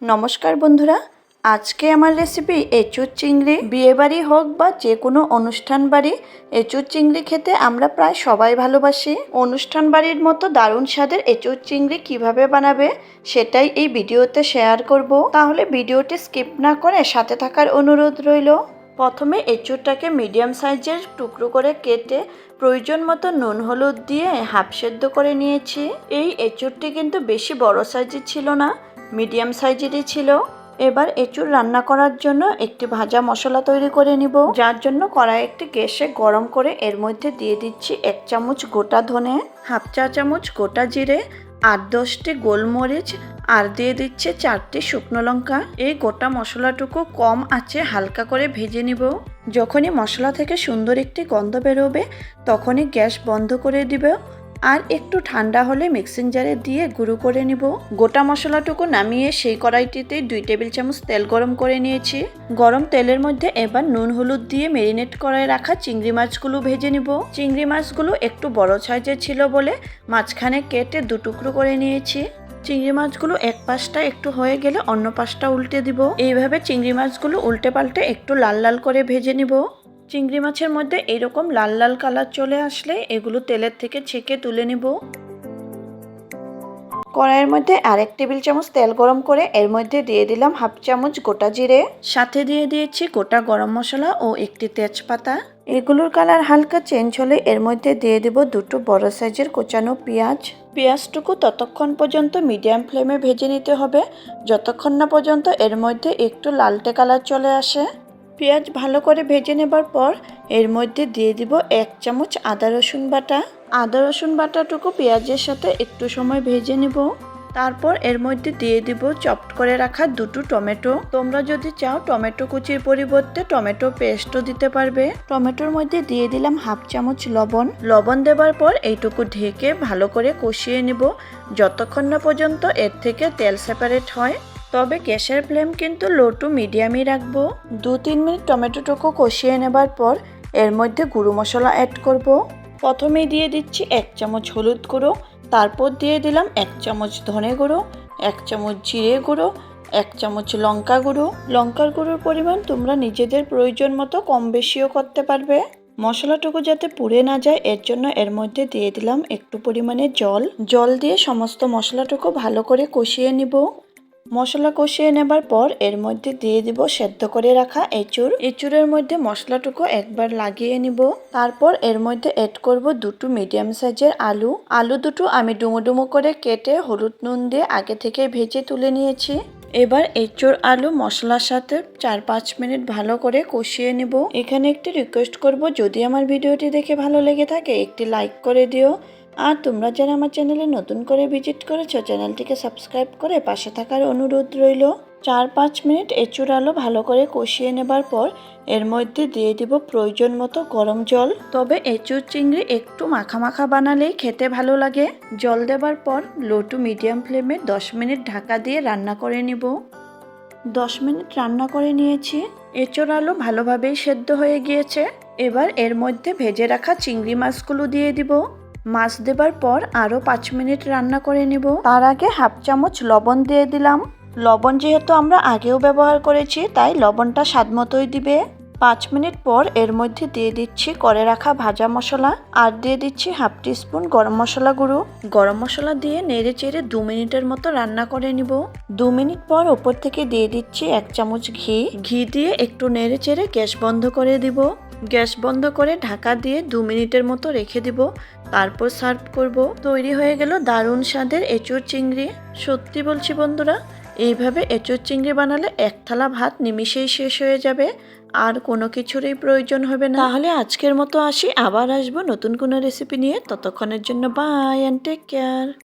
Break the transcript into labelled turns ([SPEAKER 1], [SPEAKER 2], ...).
[SPEAKER 1] নমস্কার বন্ধুরা, আজকে আমার রেসিপি এঁচুর চিংড়ি। বিয়েবাড়ি হোক বা যে কোনো অনুষ্ঠান বাড়ি, এঁচুর চিংড়ি খেতে আমরা প্রায় সবাই ভালোবাসি। অনুষ্ঠান বাড়ির মতো দারুণ স্বাদের এঁচুর চিংড়ি কিভাবে বানাবে সেটাই এই ভিডিওতে শেয়ার করব। তাহলে ভিডিওটি স্কিপ না করে সাথে থাকার অনুরোধ রইল। প্রথমে এঁচুরটাকে মিডিয়াম সাইজের টুকরো করে কেটে প্রয়োজন মতো নুন হলুদ দিয়ে হাফ সেদ্ধ করে নিয়েছি। এই এঁচুরটি কিন্তু বেশি বড় সাইজের ছিল না, মিডিয়াম সাইজেরই ছিল। এবার এঁচুর রান্না করার জন্য একটি ভাজা মশলা তৈরি করে নিব, যার জন্য কড়াই একটি গ্যাসে গরম করে এর মধ্যে দিয়ে দিচ্ছি 1 চামচ গোটা ধনে, হাফ চা চামচ গোটা জিরে, 8-10টি গোলমরিচ আর দিয়ে দিচ্ছে 4টি শুকনো লঙ্কা। এই গোটা মশলাটুকু কম আঁচে হালকা করে ভেজে নিব। যখনই মশলা থেকে সুন্দর একটি গন্ধ বেরোবে তখনই গ্যাস বন্ধ করে দিব আর একটু ঠান্ডা হলে মিক্সিং জারে দিয়ে গুঁড়ো করে নিব। গোটা মশলাটুকু নামিয়ে সেই কড়াইটিতে 2 টেবিল চামচ তেল গরম করে নিয়েছি। গরম তেলের মধ্যে এবার নুন হলুদ দিয়ে ম্যারিনেট করে রাখা চিংড়ি মাছগুলো ভেজে নিব। চিংড়ি মাছগুলো একটু বড় সাইজের ছিল বলে মাঝখানে কেটে 2 টুকরো করে নিয়েছি। চিংড়ি মাছগুলো এক পাশটা একটু হয়ে গেলে অন্য পাশটা উল্টে দিব। এইভাবে চিংড়ি মাছগুলো উল্টে পাল্টে একটু লাল লাল করে ভেজে নিব। চিংড়ি মাছের মধ্যে এরকম লাল লাল কালার চলে আসলে এগুলো তেলের থেকে ছেঁকে তুলে নিব। কড়াইয়ের মধ্যে আরেক টেবিল চামচ তেল গরম করে এর মধ্যে দিয়ে দিলাম হাফ চামচ গোটা জিরে, সাথে দিয়ে দিয়েছি গোটা গরম মশলা ও একটি তেজপাতা। এগুলোর কালার হালকা চেঞ্জ হলে এর মধ্যে দিয়ে দেব 2টো বড় সাইজের কোচানো পেঁয়াজ। পেঁয়াজটুকু ততক্ষণ পর্যন্ত মিডিয়াম ফ্লেমে ভেজে নিতে হবে যতক্ষণ না পর্যন্ত এর মধ্যে একটু লালটে কালার চলে আসে। পেঁয়াজ ভালো করে ভেজে নেবার পর এর মধ্যে দিয়ে দিব 1 চামচ আদা রসুন বাটা। আদা রসুন বাটাটুকু পেঁয়াজের সাথে একটু সময় ভেজে নেব। তারপর এর মধ্যে দিয়ে দিব চপড করে রাখা 2টো টমেটো। তোমরা যদি চাও টমেটো কুচির পরিবর্তে টমেটো পেস্টও দিতে পারবে। টমেটোর মধ্যে দিয়ে দিলাম হাফ চামচ লবণ। লবণ দেবার পর এইটুকু ঢেকে ভালো করে কষিয়ে নেব যতক্ষণ না পর্যন্ত এর থেকে তেল সেপারেট হয়। তবে গ্যাসের ফ্লেম কিন্তু লো টু মিডিয়ামই রাখবো। 2-3 মিনিট টমেটোটুকু কষিয়ে নেবার পর এর মধ্যে গুঁড়ো মশলা অ্যাড করব। প্রথমেই দিয়ে দিচ্ছি 1 চামচ হলুদ গুঁড়ো, তারপর দিয়ে দিলাম 1 চামচ ধনে গুঁড়ো, 1 চামচ জিরে গুঁড়ো, 1 চামচ লঙ্কা গুঁড়ো। লঙ্কার গুঁড়োর পরিমাণ তোমরা নিজেদের প্রয়োজন মতো কম বেশিও করতে পারবে। মশলাটুকু যাতে পুড়ে না যায় এর জন্য এর মধ্যে দিয়ে দিলাম একটু পরিমাণে জল দিয়ে সমস্ত মশলাটুকু ভালো করে কষিয়ে নিব। মশলা কষিয়ে নেবার পর এর মধ্যে দিয়ে দিব সেদ্ধ করে রাখা এঁচুরের মধ্যে মশলাটুকু একবার লাগিয়ে নিব। তারপর এর মধ্যে অ্যাড করব 2টো মিডিয়াম সাইজের আলু দুটো আমি ডুমো ডুমো করে কেটে হলুদ নুন দিয়ে আগে থেকে ভেজে তুলে নিয়েছি। এবার এঁচুর আলু মশলার সাথে 4-5 মিনিট ভালো করে কষিয়ে নিব। এখানে একটি রিকোয়েস্ট করব, যদি আমার ভিডিওটি দেখে ভালো লেগে থাকে একটি লাইক করে দিও। আর তোমরা যারা আমার চ্যানেলে নতুন করে ভিজিট করেছো চ্যানেলটিকে সাবস্ক্রাইব করে পাশে থাকার অনুরোধ রইল। 4-5 মিনিট এঁচুর আলু ভালো করে কষিয়ে নেবার পর এর মধ্যে দিয়ে দিব প্রয়োজন মতো গরম জল। তবে এঁচুর চিংড়ি একটু মাখা মাখা বানালেই খেতে ভালো লাগে। জল দেবার পর লো টু মিডিয়াম ফ্লেমে 10 মিনিট ঢাকা দিয়ে রান্না করে নিব। 10 মিনিট রান্না করে নিয়েছি। এঁচুর আলু ভালোভাবেই সেদ্ধ হয়ে গিয়েছে। এবার এর মধ্যে ভেজে রাখা চিংড়ি মাছগুলো দিয়ে দিব। মাছ দেবার পর আরও 5 মিনিট রান্না করে নেব। তার আগে হাফ চামচ লবণ দিয়ে দিলাম। লবণ যেহেতু আমরা আগেও ব্যবহার করেছি তাই লবণটা স্বাদ মতোই দিবে। 5 মিনিট পর এর মধ্যে দিয়ে দিচ্ছি করে রাখা ভাজা মশলা আর দিয়ে দিচ্ছি হাফ টিস্পুন গরম মশলা গুঁড়ো। গরম মশলা দিয়ে নেড়ে চেড়ে 2 মিনিটের মতো রান্না করে নিব। 2 মিনিট পর ওপর থেকে দিয়ে দিচ্ছি 1 চামচ ঘি দিয়ে একটু নেড়ে চেড়ে গ্যাস বন্ধ করে দিব। গ্যাস বন্ধ করে ঢাকা দিয়ে 2 মিনিটের মতো রেখে দিব। তারপর সার্ভ করব। তৈরি হয়ে গেল দারুণ স্বাদের এঁচুর চিংড়ি। সত্যি বলছি বন্ধুরা, এইভাবে এঁচুর চিংড়ি বানালে 1 থালা ভাত নিমিষেই শেষ হয়ে যাবে আর কোনো কিছুরই প্রয়োজন হবে না। তাহলে আজকের মতো আসি, আবার আসবো নতুন কোনো রেসিপি নিয়ে। ততক্ষণের জন্য বাই অ্যান্ড টেক কেয়ার।